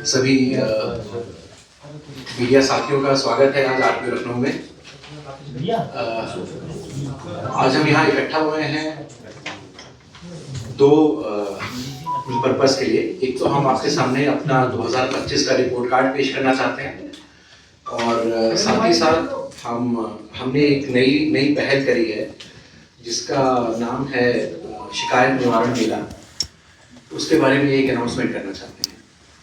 सभी मीडिया साथियों का स्वागत है आज आरपीओ लखनऊ में। आज हम यहाँ इकट्ठा हुए हैं दो पर्पस के लिए। एक तो हम आपके सामने अपना 2025 का रिपोर्ट कार्ड पेश करना चाहते हैं और साथ ही साथ हमने एक नई पहल करी है जिसका नाम है शिकायत निवारण मेला। उसके बारे में एक अनाउंसमेंट करना चाहते हैं।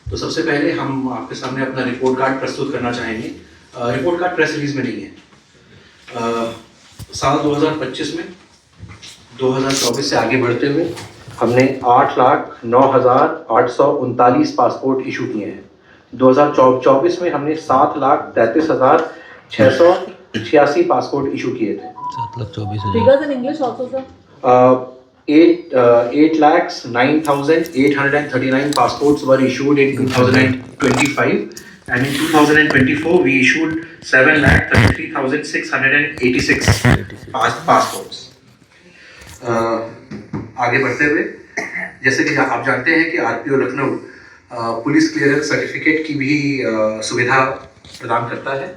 तो सबसे पहले हम आपके सामने अपना रिपोर्ट कार्ड प्रस्तुत करना चाहेंगे। रिपोर्ट कार्ड प्रेस रिलीज में नहीं है। साल 2025 में 2024 से आगे बढ़ते हुए हमने 8,09,839 पासपोर्ट इशू किए हैं। 2024 में हमने 7,33,686 पासपोर्ट इशू किए थे। 7,24,000 Figures in English also, sir? 8,09,839 passports were issued in 2025, and in 2024 we issued 7,33,686 passports. आगे बढ़ते हुए जैसे कि आप जानते हैं कि RPO Lucknow police clearance certificate की भी सुविधा प्रदान करता है।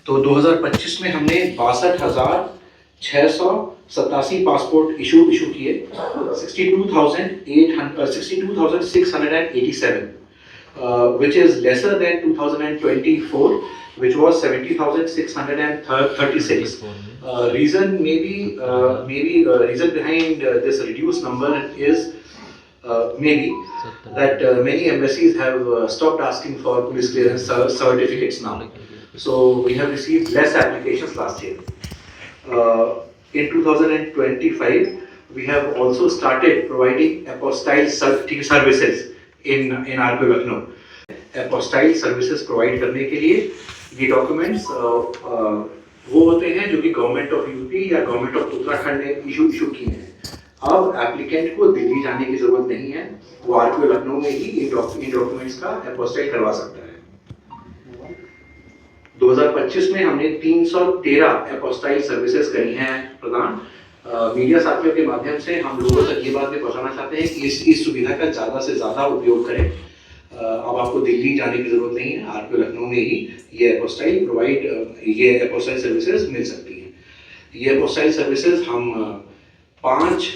तो 2025 में हमने 62,687 पासपोर्ट इशू किए, 62,687, which is lesser than 2024, which was 70,636. Reason behind this reduced number is maybe that many embassies have stopped asking for police clearance certificates now. So we have received less applications last year. In 2025, we have also started providing apostille services in RPO Lucknow. apostille services provide करने के लिए ये documents वो होते हैं जो कि government of UP या गवर्नमेंट ऑफ उत्तराखंड ने इशू किए हैं। अब एप्लीकेंट को दिल्ली जाने की जरूरत नहीं है, वो आरपीओ लखनऊ में ही इन डॉक्यूमेंट्स का एपोस्टाइल करवा सकता है। 2025 में हमने 313 एपोस्टाइल सर्विसेज करी हैं प्रदान। मीडिया साथियों के माध्यम से हम लोगों तक ये बात भी पहुंचाना चाहते हैं कि इस सुविधा का ज़्यादा से ज़्यादा उपयोग करें। अब आपको दिल्ली जाने की ज़रूरत नहीं है, आरपीओ लखनऊ में ही ये एपोस्टाइल सर्विसेज मिल सकती हैं। ये एपोस्टाइल सर्विसेज हम 5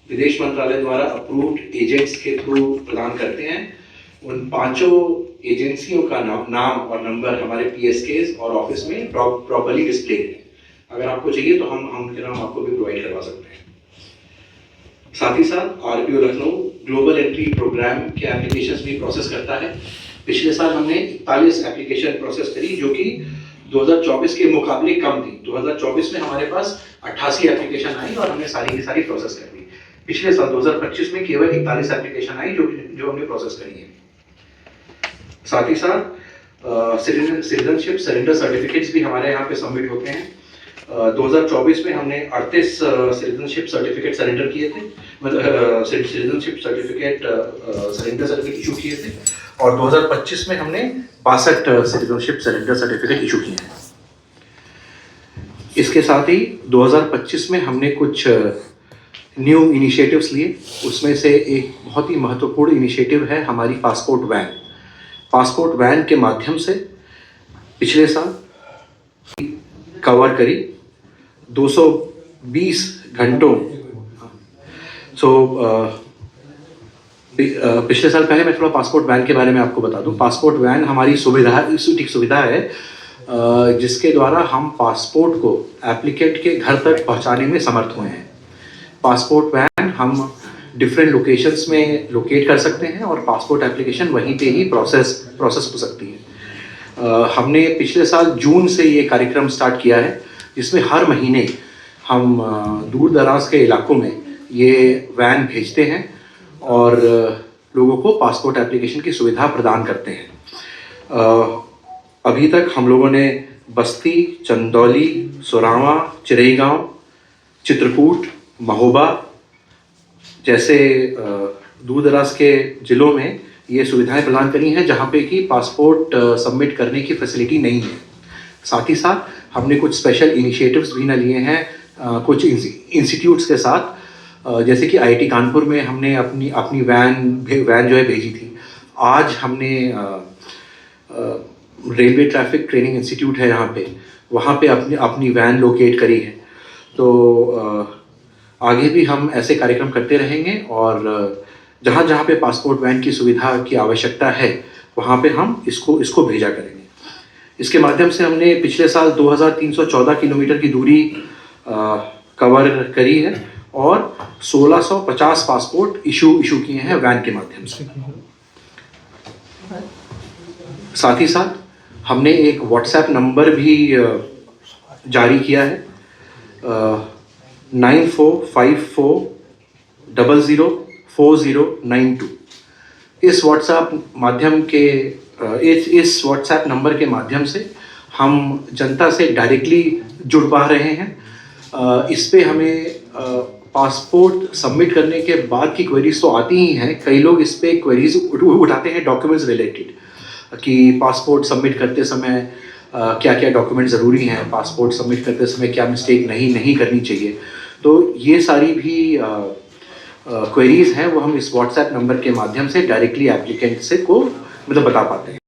विदेश मंत्रालय द्वारा अप्रूव्ड एजेंट्स के थ्रू प्रदान करते हैं। उन 5 एजेंसियों का नाम और नंबर हमारे PSKs और ऑफिस में प्रॉपर्ली डिस्प्ले है। अगर आपको चाहिए तो हम आपको भी प्रोवाइड करवा सकते हैं। साथ ही साथ RPO Lucknow global entry programme के एप्लीकेशंस भी प्रोसेस करता है। पिछले साल हमने 41 एप्लीकेशन प्रोसेस करी जो कि 2024 के मुकाबले कम थी। 2024 में हमारे पास 88 एप्लीकेशन आई और हमने सारी की सारी प्रोसेस कर दी। पिछले साल 2025 में केवल 41 एप्लीकेशन आई जो हमने प्रोसेस करी है। साथ ही साथ सिटीजनशिप सरेंडर सर्टिफिकेट्स भी हमारे यहाँ पे सबमिट होते हैं। 2024 में हमने 38 सिटीजनशिप सर्टिफिकेट सरेंडर किए थे, मतलब citizenship certificate surrender certificate issue किए थे और 2025 में हमने 62 सिटीजनशिप सरेंडर सर्टिफिकेट इशू किए हैं। इसके साथ ही 2025 में हमने कुछ न्यू इनिशिएटिव्स लिए। उसमें से एक बहुत ही महत्वपूर्ण इनिशिएटिव है हमारी पासपोर्ट वैन के माध्यम से पिछले साल कवर करी 220 घंटों। पिछले साल पहले मैं थोड़ा पासपोर्ट वैन के बारे में आपको बता दूं। पासपोर्ट वैन हमारी सुविधा है जिसके द्वारा हम पासपोर्ट को एप्लीकेंट के घर तक पहुंचाने में समर्थ हुए हैं। पासपोर्ट वैन हम डिफरेंट लोकेशंस में लोकेट कर सकते हैं और पासपोर्ट एप्लीकेशन वहीं पे ही प्रोसेस हो सकती है। हमने पिछले साल जून से ये कार्यक्रम स्टार्ट किया है जिसमें हर महीने हम दूर दराज के इलाकों में ये वैन भेजते हैं और लोगों को पासपोर्ट एप्लीकेशन की सुविधा प्रदान करते हैं। अभी तक हम लोगों ने बस्ती, चंदौली, सोरावा, चिरईगांव, चित्रकूट, महोबा जैसे दूर दराज के ज़िलों में ये सुविधाएं प्रदान करी हैं जहाँ पे कि पासपोर्ट सबमिट करने की फैसिलिटी नहीं है। साथ ही साथ हमने कुछ स्पेशल इनिशिएटिव्स भी न लिए हैं कुछ इंस्टीट्यूट्स के साथ, जैसे कि IIT कानपुर में हमने अपनी वैन जो है भेजी थी आज हमने रेलवे ट्रैफिक ट्रेनिंग इंस्टीट्यूट है यहाँ पे, वहाँ पे अपनी वैन लोकेट करी है। तो आगे भी हम ऐसे कार्यक्रम करते रहेंगे और जहाँ जहाँ पे पासपोर्ट वैन की सुविधा की आवश्यकता है वहाँ पे हम इसको भेजा करेंगे। इसके माध्यम से हमने पिछले साल 2314 किलोमीटर की दूरी कवर करी है और 1650 पासपोर्ट इशू किए हैं वैन के माध्यम से। साथ ही साथ हमने एक व्हाट्सएप नंबर भी जारी किया है 9454004092। इस व्हाट्सएप नंबर के माध्यम से हम जनता से डायरेक्टली जुड़ पा रहे हैं। इस पे हमें पासपोर्ट सबमिट करने के बाद की क्वेरीज तो आती ही हैं। कई लोग इस पे क्वेरीज उठाते हैं डॉक्यूमेंट्स रिलेटेड कि पासपोर्ट सबमिट करते समय क्या क्या डॉक्यूमेंट ज़रूरी हैं, पासपोर्ट सबमिट करते समय क्या मिस्टेक नहीं करनी चाहिए। तो ये सारी भी क्वेरीज हैं वो हम इस व्हाट्सएप नंबर के माध्यम से डायरेक्टली एप्लीकेंट से को बता पाते हैं।